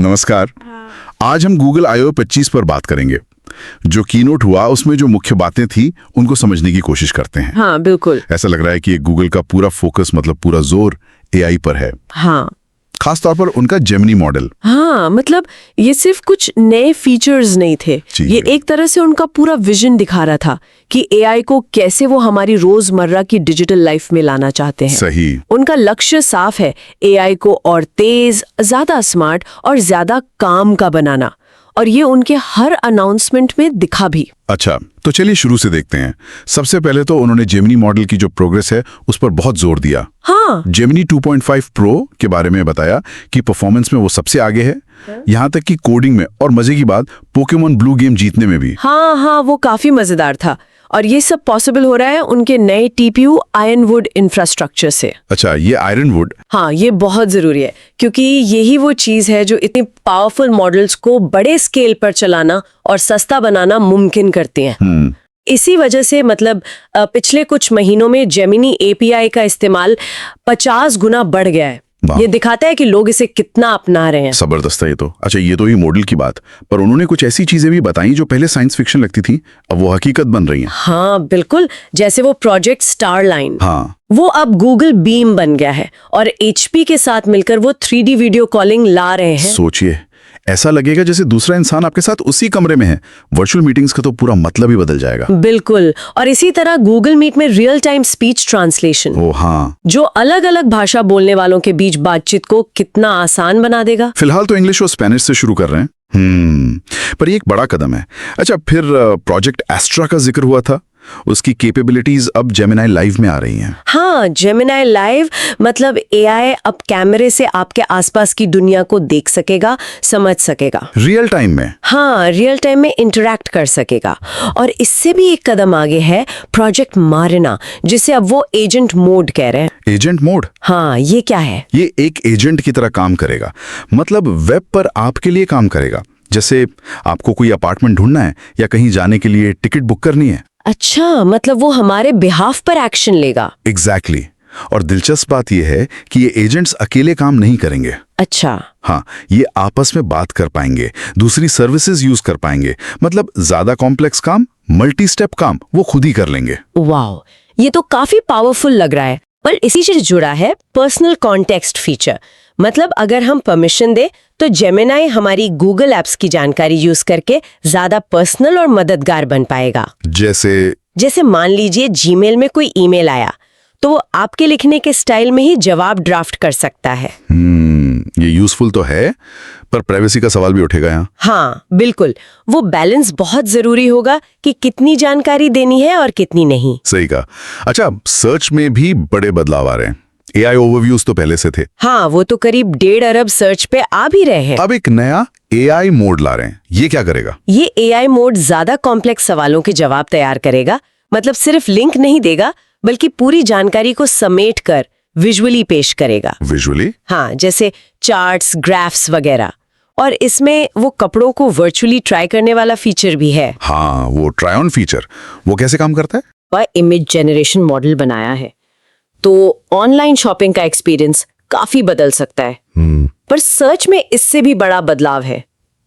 नमस्कार। आज हम गूगल I/O 25 पर बात करेंगे। जो कीनोट हुआ उसमें जो मुख्य बातें थी उनको समझने की कोशिश करते हैं। हाँ बिल्कुल। ऐसा लग रहा है कि गूगल का पूरा फोकस मतलब पूरा जोर AI पर है। हाँ खास तौर पर उनका जेमिनी मॉडल। हाँ मतलब ये सिर्फ कुछ नए फीचर्स नहीं थे, ये एक तरह से उनका पूरा विजन दिखा रहा था कि AI को कैसे वो हमारी रोजमर्रा की डिजिटल लाइफ में लाना चाहते हैं। सही। उनका लक्ष्य साफ है, AI को और तेज, ज्यादा स्मार्ट और ज्यादा काम का बनाना, और ये उनके हर अनाउंसमेंट में दिखा भी। अच्छा, तो चलिए शुरू से देखते हैं। सबसे पहले तो उन्होंने जेमिनी मॉडल की जो प्रोग्रेस है उस पर बहुत जोर दिया। हाँ जेमिनी 2.5 प्रो के बारे में बताया कि परफॉर्मेंस में वो सबसे आगे है, यहाँ तक कि कोडिंग में, और मजे की बात पोकेमॉन ब्लू गेम जीतने में भी। हाँ, वो काफी मजेदार था, और ये सब पॉसिबल हो रहा है उनके नए TPU आयरनवुड इंफ्रास्ट्रक्चर से। अच्छा, ये आयरनवुड। हाँ, ये बहुत जरूरी है क्योंकि यही वो चीज है जो इतनी पावरफुल मॉडल्स को बड़े स्केल पर चलाना और सस्ता बनाना मुमकिन करती हैं। इसी वजह से मतलब पिछले कुछ महीनों में जेमिनी API का इस्तेमाल 50 गुना बढ़ गया है। ये दिखाता है कि लोग इसे कितना अपना रहे हैं। जबरदस्त है ये तो। अच्छा, ये तो ही मॉडल की बात, पर उन्होंने कुछ ऐसी चीजें भी बताई जो पहले साइंस फिक्शन लगती थी, अब वो हकीकत बन रही हैं। हाँ बिल्कुल, जैसे वो प्रोजेक्ट स्टारलाइन। हाँ, वो अब गूगल बीम बन गया है और HP के साथ मिलकर वो 3D वीडियो कॉलिंग ला रहे हैं। सोचिए, ऐसा लगेगा जैसे दूसरा इंसान आपके साथ उसी कमरे में है। वर्चुअल मीटिंग्स का तो पूरा मतलब ही बदल जाएगा। बिल्कुल, और इसी तरह गूगल मीट में रियल टाइम स्पीच ट्रांसलेशन, ओ हाँ, जो अलग अलग भाषा बोलने वालों के बीच बातचीत को कितना आसान बना देगा। फिलहाल तो इंग्लिश और स्पेनिश से शुरू कर रहे हैं। पर ये एक बड़ा कदम है। अच्छा, फिर प्रोजेक्ट एस्ट्रा का जिक्र हुआ था, उसकी कैपेबिलिटीज अब जेमिनी लाइव में आ रही हैं। हाँ, जेमिनी लाइव मतलब AI अब कैमरे से आपके आसपास की दुनिया को देख सकेगा, समझ सकेगा, रियल टाइम में। हाँ, रियल टाइम में इंटरैक्ट कर सकेगा। और इससे भी एक कदम आगे है प्रोजेक्ट मारिना, जिसे अब वो एजेंट मोड कह रहे हैं। Agent mode? हाँ, ये क्या है? ये एक एजेंट की तरह काम करेगा, मतलब वेब पर आपके लिए काम करेगा। जैसे आपको कोई अपार्टमेंट ढूंढना है या कहीं जाने के लिए टिकट बुक करनी है। अच्छा, मतलब वो हमारे बिहाफ पर एक्शन लेगा। एग्जैक्टली। और दिलचस्प बात यह है कि ये एजेंट्स अकेले काम नहीं करेंगे। अच्छा। हाँ, ये आपस में बात कर पाएंगे, दूसरी सर्विसेज यूज कर पाएंगे, मतलब ज्यादा कॉम्प्लेक्स काम, मल्टी स्टेप काम वो खुद ही कर लेंगे। वाओ, ये तो काफी पावरफुल लग रहा है। पर इसी से जुड़ा है पर्सनल कॉन्टेक्स्ट फीचर, मतलब अगर हम परमिशन दे तो जेमिनी हमारी गूगल एप्स की जानकारी यूज करके ज्यादा पर्सनल और मददगार बन पाएगा। जैसे मान लीजिए जीमेल में कोई ईमेल आया तो वो आपके लिखने के स्टाइल में ही जवाब ड्राफ्ट कर सकता है। ये यूजफुल तो है, पर प्राइवेसी का सवाल भी उठेगा यहाँ। हाँ बिल्कुल, वो बैलेंस बहुत जरूरी होगा कि कितनी जानकारी देनी है और कितनी नहीं। सही कहा। अच्छा, सर्च में भी बड़े बदलाव आ रहे हैं। AI ओवरव्यूज तो पहले से थे। हाँ, वो तो करीब 1.5 अरब सर्च पे आ भी रहे हैं। अब एक नया AI मोड ला रहे हैं। ये क्या करेगा? ये AI मोड ज्यादा कॉम्प्लेक्स सवालों के जवाब तैयार करेगा, मतलब सिर्फ लिंक नहीं देगा बल्कि पूरी जानकारी को समेट कर विजुअली पेश करेगा। विजुअली? हाँ, जैसे चार्ट्स, ग्राफ्स वगैरह। और इसमें वो कपड़ों को वर्चुअली ट्राई करने वाला फीचर भी है। हाँ, वो ट्राई ऑन फीचर, वो कैसे काम करता है? वह इमेज जनरेशन मॉडल बनाया है, तो ऑनलाइन शॉपिंग का एक्सपीरियंस काफी बदल सकता है। पर सर्च में इससे भी बड़ा बदलाव है,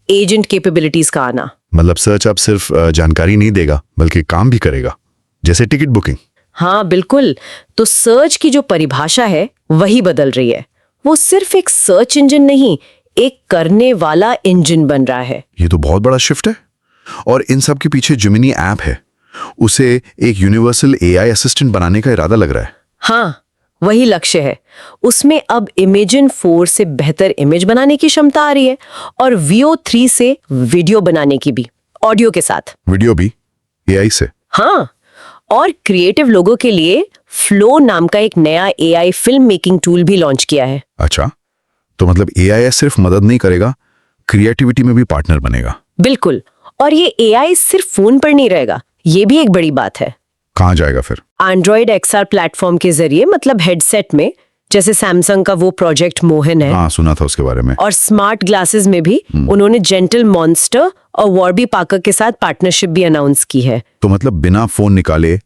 एजेंट कैपेबिलिटीज का आना। मतलब सर्च अब सिर्फ जानकारी नहीं देगा बल्कि काम भी करेगा, जैसे टिकट बुकिंग। हाँ बिल्कुल, तो सर्च की जो परिभाषा है वही बदल रही है। वो सिर्फ एक सर्च इंजन नहीं, एक करने वाला इंजन बन रहा है। ये तो बहुत बड़ा शिफ्ट है। और इन सब के पीछे जेमिनी ऐप है, उसे एक यूनिवर्सल AI असिस्टेंट बनाने का इरादा लग रहा है। हाँ, वही लक्ष्य है। उसमें अब इमेजिन 4 से बेहतर इमेज बनाने की क्षमता आ रही है, और VO 3 से वीडियो बनाने की भी, ऑडियो के साथ। वीडियो भी AI से? हाँ, और क्रिएटिव लोगों के लिए फ्लो नाम का एक नया AI फिल्म मेकिंग टूल भी लॉन्च किया है। अच्छा, तो मतलब AI सिर्फ मदद नहीं करेगा, क्रिएटिविटी में भी पार्टनर बनेगा। बिल्कुल, और ये AI सिर्फ फोन पर नहीं रहेगा, ये भी एक बड़ी बात है। कहाँ जाएगा फिर? एंड्रॉइड XR प्लेटफॉर्म के जरिए, मतलब हेडसेट में, जैसे सैमसंग का वो प्रोजेक्ट मोहन है। हाँ, सुना था उसके बारे में। और स्मार्ट ग्लासेस में भी उन्होंने जेंटल मॉन्स्टर और वॉर्बी पार्कर के साथ पार्टनरशिप भी अनाउंस की है। तो मतलब बिना फोन निकाले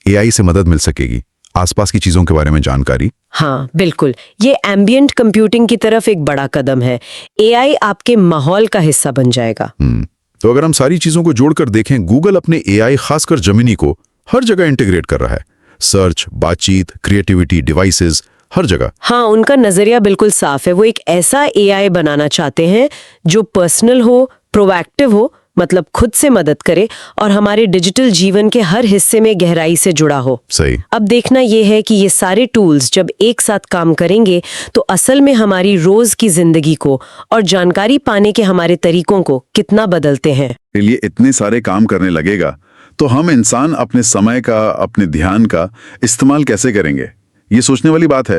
AI से मदद मिल सकेगी, आसपास की चीजों के बारे में जानकारी। हाँ बिल्कुल, ये एम्बियंट कंप्यूटिंग की तरफ एक बड़ा कदम है। एआई आपके माहौल का हिस्सा बन जाएगा। तो अगर हम सारी चीजों को जोड़कर देखें, गूगल अपने एआई, खासकर जेमिनी को हर जगह इंटीग्रेट कर रहा है। सर्च, बातचीत, क्रिएटिविटी, डिवाइसेस, हर जगह। हाँ, उनका नजरिया बिल्कुल साफ है। वो एक ऐसा एआई बनाना चाहते हैं जो पर्सनल हो, प्रोएक्टिव हो, मतलब खुद से मदद करे और हमारे डिजिटल जीवन के हर हिस्से में गहराई से जुड़ा हो। सही। अब देखना यह है कि ये सारे टूल्स जब एक साथ काम करेंगे तो असल में हमारी रोज की जिंदगी को और जानकारी पाने के हमारे तरीकों को कितना बदलते हैं। के लिए इतने सारे काम करने लगेगा तो हम इंसान अपने समय का, अपने ध्यान का इस्तेमाल कैसे करेंगे? ये सोचने वाली बात है।